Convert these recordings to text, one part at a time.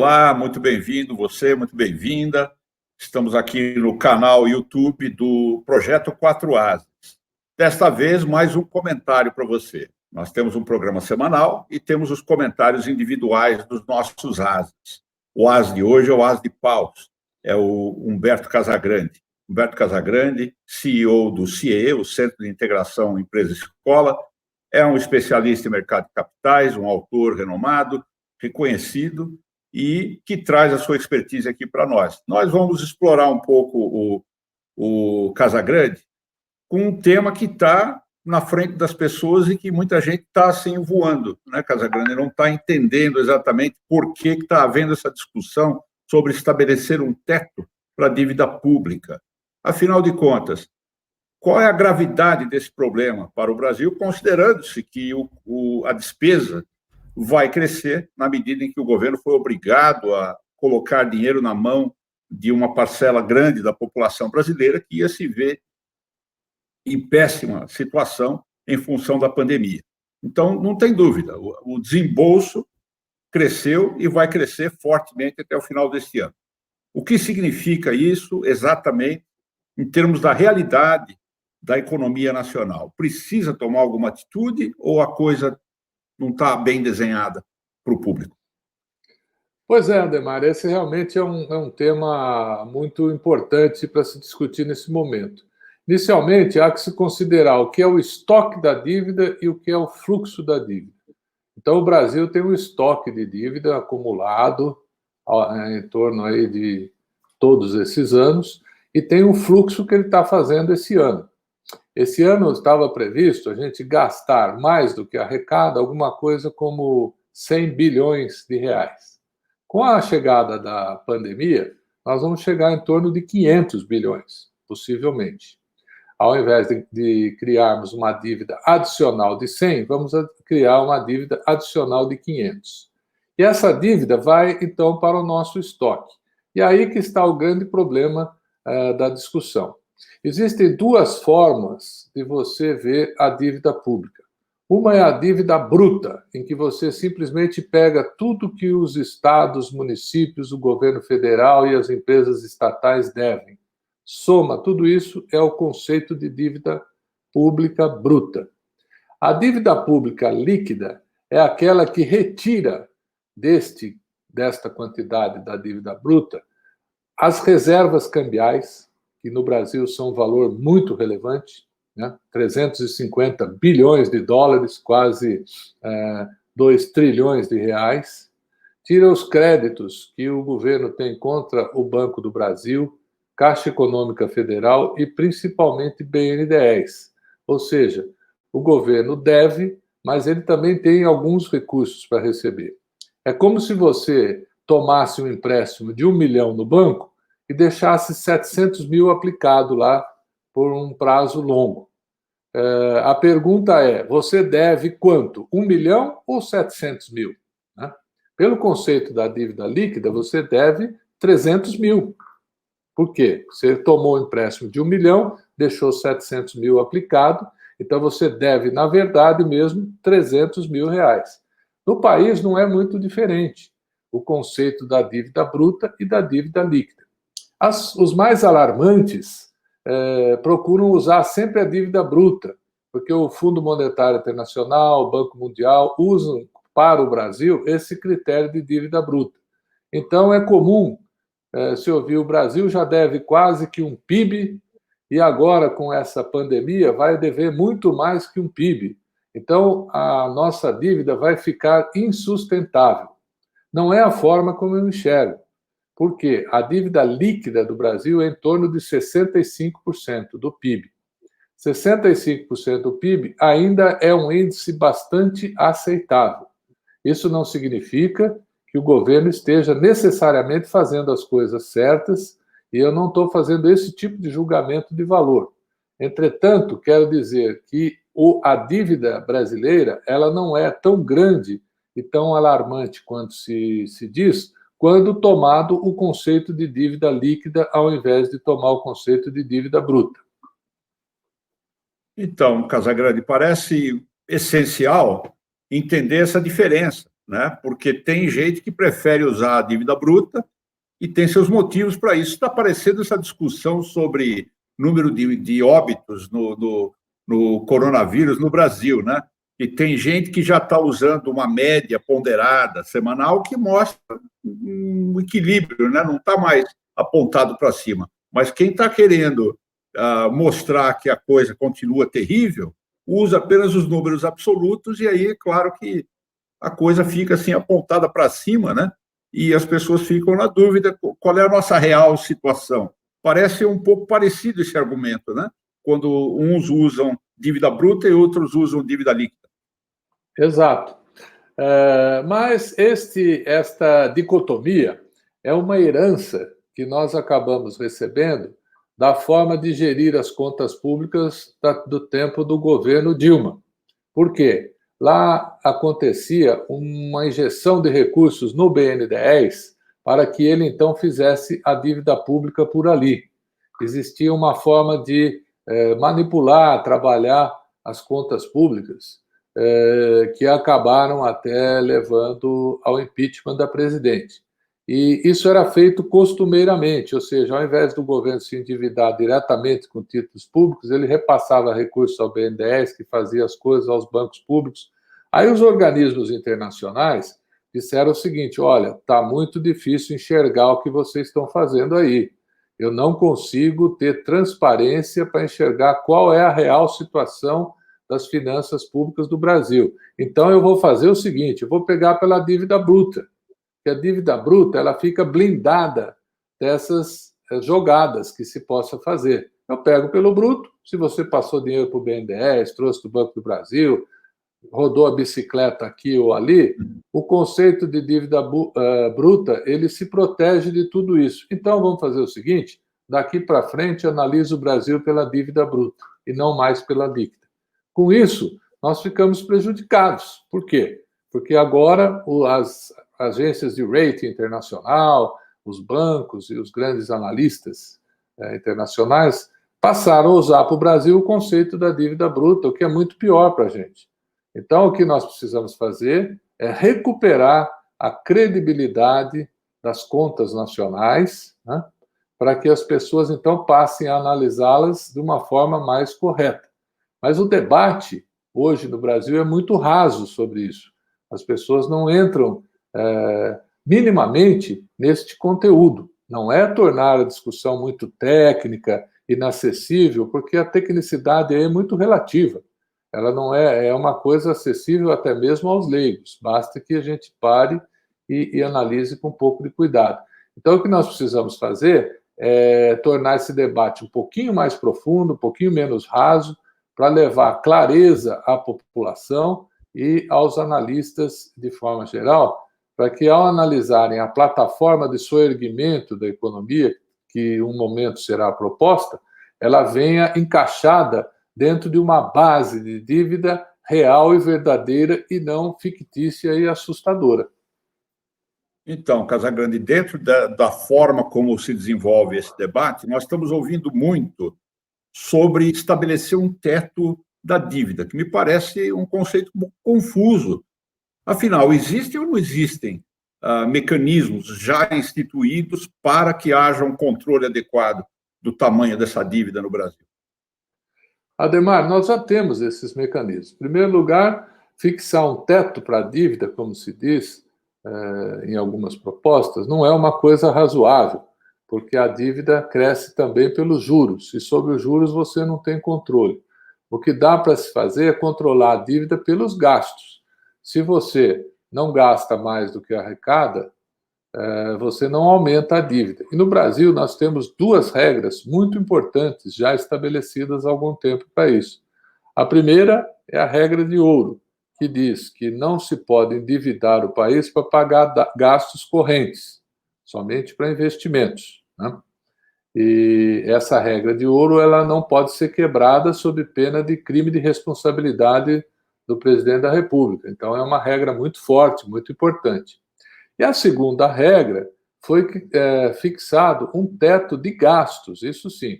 Olá, muito bem-vindo, você, muito bem-vinda. Estamos aqui no canal YouTube do Projeto 4Ases. Desta vez, mais um comentário para você. Nós temos um programa semanal e temos os comentários individuais dos nossos ases. O ase de hoje é o ase de paus, é o Humberto Casagrande. Humberto Casagrande, CEO do CIE, o Centro de Integração Empresa-Escola, é um especialista em mercado de capitais, um autor renomado, reconhecido, e que traz a sua expertise aqui para nós. Nós vamos explorar um pouco o Casagrande com um tema que está na frente das pessoas e que muita gente está assim voando, né, Casagrande? Não está entendendo exatamente por que está havendo essa discussão sobre estabelecer um teto para a dívida pública. Afinal de contas, qual é a gravidade desse problema para o Brasil, considerando-se que a despesa vai crescer na medida em que o governo foi obrigado a colocar dinheiro na mão de uma parcela grande da população brasileira que ia se ver em péssima situação em função da pandemia. Então, não tem dúvida, o desembolso cresceu e vai crescer fortemente até o final deste ano. O que significa isso exatamente em termos da realidade da economia nacional? Precisa tomar alguma atitude ou a coisa não está bem desenhada para o público? Pois é, Ademar, esse realmente é um tema muito importante para se discutir nesse momento. Inicialmente, há que se considerar o que é o estoque da dívida e o que é o fluxo da dívida. Então, o Brasil tem um estoque de dívida acumulado em torno aí de todos esses anos e tem um fluxo que ele está fazendo esse ano. Esse ano estava previsto a gente gastar mais do que arrecada, alguma coisa como 100 bilhões de reais. Com a chegada da pandemia, nós vamos chegar em torno de 500 bilhões, possivelmente. Ao invés de criarmos uma dívida adicional de 100, vamos criar uma dívida adicional de 500. E essa dívida vai, então, para o nosso estoque. E aí que está o grande problema da discussão. Existem duas formas de você ver a dívida pública. Uma é a dívida bruta, em que você simplesmente pega tudo que os estados, municípios, o governo federal e as empresas estatais devem. Soma tudo isso, é o conceito de dívida pública bruta. A dívida pública líquida é aquela que retira desta quantidade da dívida bruta as reservas cambiais, que no Brasil são um valor muito relevante, né? 350 bilhões de dólares, quase 2 trilhões de reais. Tira os créditos que o governo tem contra o Banco do Brasil, Caixa Econômica Federal e principalmente BNDES. Ou seja, o governo deve, mas ele também tem alguns recursos para receber. É como se você tomasse um empréstimo de 1 milhão no banco e deixasse 700 mil aplicado lá por um prazo longo. A pergunta é, você deve quanto? 1 milhão ou 700 mil? Né? Pelo conceito da dívida líquida, você deve 300 mil. Por quê? Você tomou um empréstimo de 1 milhão, deixou 700 mil aplicado, então você deve, na verdade mesmo, 300 mil reais. No país não é muito diferente o conceito da dívida bruta e da dívida líquida. Os mais alarmantes procuram usar sempre a dívida bruta, porque o Fundo Monetário Internacional, o Banco Mundial usam para o Brasil esse critério de dívida bruta. Então é comum se ouvir o Brasil já deve quase que um PIB e agora com essa pandemia vai dever muito mais que um PIB. Então a nossa dívida vai ficar insustentável. Não é a forma como eu enxergo. Porque a dívida líquida do Brasil é em torno de 65% do PIB. 65% do PIB ainda é um índice bastante aceitável. Isso não significa que o governo esteja necessariamente fazendo as coisas certas, e eu não estou fazendo esse tipo de julgamento de valor. Entretanto, quero dizer que a dívida brasileira ela não é tão grande e tão alarmante quanto se diz, quando tomado o conceito de dívida líquida ao invés de tomar o conceito de dívida bruta. Então, Casagrande, parece essencial entender essa diferença né? Porque tem gente que prefere usar a dívida bruta e tem seus motivos para isso. Está aparecendo essa discussão sobre número de óbitos no coronavírus no Brasil, né? E tem gente que já está usando uma média ponderada semanal que mostra um equilíbrio, né? Não está mais apontado para cima. Mas quem está querendo mostrar que a coisa continua terrível usa apenas os números absolutos e aí, claro que a coisa fica assim apontada para cima, né? E as pessoas ficam na dúvida qual é a nossa real situação. Parece um pouco parecido esse argumento, né? Quando uns usam dívida bruta e outros usam dívida líquida. Exato. Mas esta dicotomia é uma herança que nós acabamos recebendo da forma de gerir as contas públicas do tempo do governo Dilma. Por quê? Lá acontecia uma injeção de recursos no BNDES para que ele, então, fizesse a dívida pública por ali. Existia uma forma de manipular, trabalhar as contas públicas que acabaram até levando ao impeachment da presidente. E isso era feito costumeiramente, ou seja, ao invés do governo se endividar diretamente com títulos públicos, ele repassava recursos ao BNDES, que fazia as coisas aos bancos públicos. Aí os organismos internacionais disseram o seguinte: olha, está muito difícil enxergar o que vocês estão fazendo aí. Eu não consigo ter transparência para enxergar qual é a real situação das finanças públicas do Brasil. Então, eu vou fazer o seguinte: eu vou pegar pela dívida bruta, que a dívida bruta ela fica blindada dessas jogadas que se possa fazer. Eu pego pelo bruto, se você passou dinheiro para o BNDES, trouxe do Banco do Brasil, rodou a bicicleta aqui ou ali, o conceito de dívida bruta, ele se protege de tudo isso. Então, vamos fazer o seguinte: daqui para frente, analisa o Brasil pela dívida bruta e não mais pela líquida. Com isso, nós ficamos prejudicados. Por quê? Porque agora as agências de rating internacional, os bancos e os grandes analistas internacionais passaram a usar para o Brasil o conceito da dívida bruta, o que é muito pior para a gente. Então, o que nós precisamos fazer é recuperar a credibilidade das contas nacionais, né, para que as pessoas, então, passem a analisá-las de uma forma mais correta. Mas o debate, hoje, no Brasil, é muito raso sobre isso. As pessoas não entram minimamente neste conteúdo. Não é tornar a discussão muito técnica, inacessível, porque a tecnicidade aí é muito relativa. Ela não é uma coisa acessível até mesmo aos leigos. Basta que a gente pare e analise com um pouco de cuidado. Então, o que nós precisamos fazer é tornar esse debate um pouquinho mais profundo, um pouquinho menos raso, para levar clareza à população e aos analistas de forma geral, para que, ao analisarem a plataforma de soerguimento da economia, que um momento será proposta, ela venha encaixada dentro de uma base de dívida real e verdadeira e não fictícia e assustadora. Então, Casagrande, dentro da forma como se desenvolve esse debate, nós estamos ouvindo muito sobre estabelecer um teto da dívida, que me parece um conceito confuso. Afinal, existem ou não existem mecanismos já instituídos para que haja um controle adequado do tamanho dessa dívida no Brasil? Ademar, nós já temos esses mecanismos. Em primeiro lugar, fixar um teto para a dívida, como se diz em algumas propostas, não é uma coisa razoável, porque a dívida cresce também pelos juros, e sobre os juros você não tem controle. O que dá para se fazer é controlar a dívida pelos gastos. Se você não gasta mais do que arrecada, você não aumenta a dívida. E no Brasil nós temos duas regras muito importantes já estabelecidas há algum tempo para isso. A primeira é a regra de ouro, que diz que não se pode endividar o país para pagar gastos correntes, somente para investimentos, né? E essa regra de ouro ela não pode ser quebrada sob pena de crime de responsabilidade do presidente da República. Então, é uma regra muito forte, muito importante. E a segunda regra foi fixado um teto de gastos, isso sim.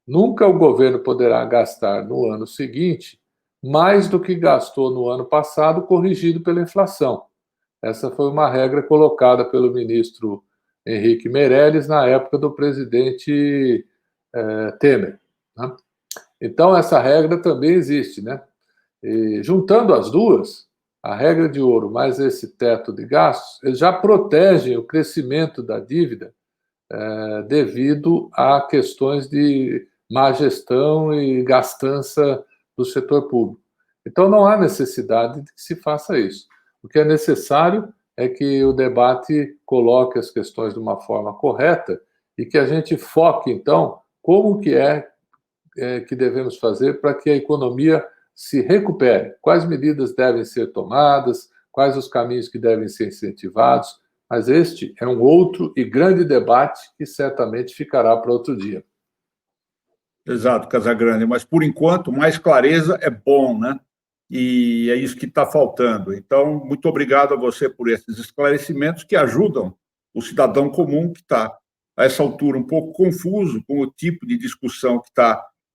Nunca o governo poderá gastar no ano seguinte mais do que gastou no ano passado, corrigido pela inflação. Essa foi uma regra colocada pelo ministro Henrique Meirelles na época do presidente Temer, né? Então, essa regra também existe, né? E, juntando as duas, a regra de ouro mais esse teto de gastos, eles já protegem o crescimento da dívida devido a questões de má gestão e gastança do setor público. Então, não há necessidade de que se faça isso. O que é necessário é que o debate coloque as questões de uma forma correta e que a gente foque, então, como que que devemos fazer para que a economia se recupere, quais medidas devem ser tomadas, quais os caminhos que devem ser incentivados, mas este é um outro e grande debate que certamente ficará para outro dia. Exato, Casagrande, mas por enquanto, mais clareza é bom, né? E é isso que está faltando. Então, muito obrigado a você por esses esclarecimentos que ajudam o cidadão comum que está, a essa altura, um pouco confuso com o tipo de discussão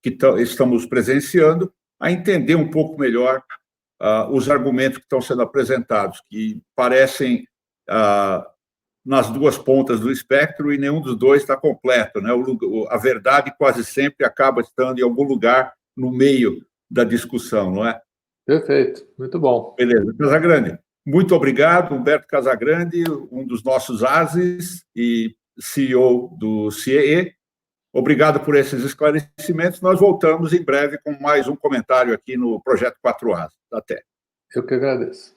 que estamos presenciando, a entender um pouco melhor os argumentos que estão sendo apresentados, que parecem nas duas pontas do espectro e nenhum dos dois está completo, né? A verdade quase sempre acaba estando em algum lugar no meio da discussão, não é? Perfeito, muito bom. Beleza. Casagrande, muito obrigado. Humberto Casagrande, um dos nossos ases e CEO do CIEE. Obrigado por esses esclarecimentos. Nós voltamos em breve com mais um comentário aqui no Projeto 4As. Até. Eu que agradeço.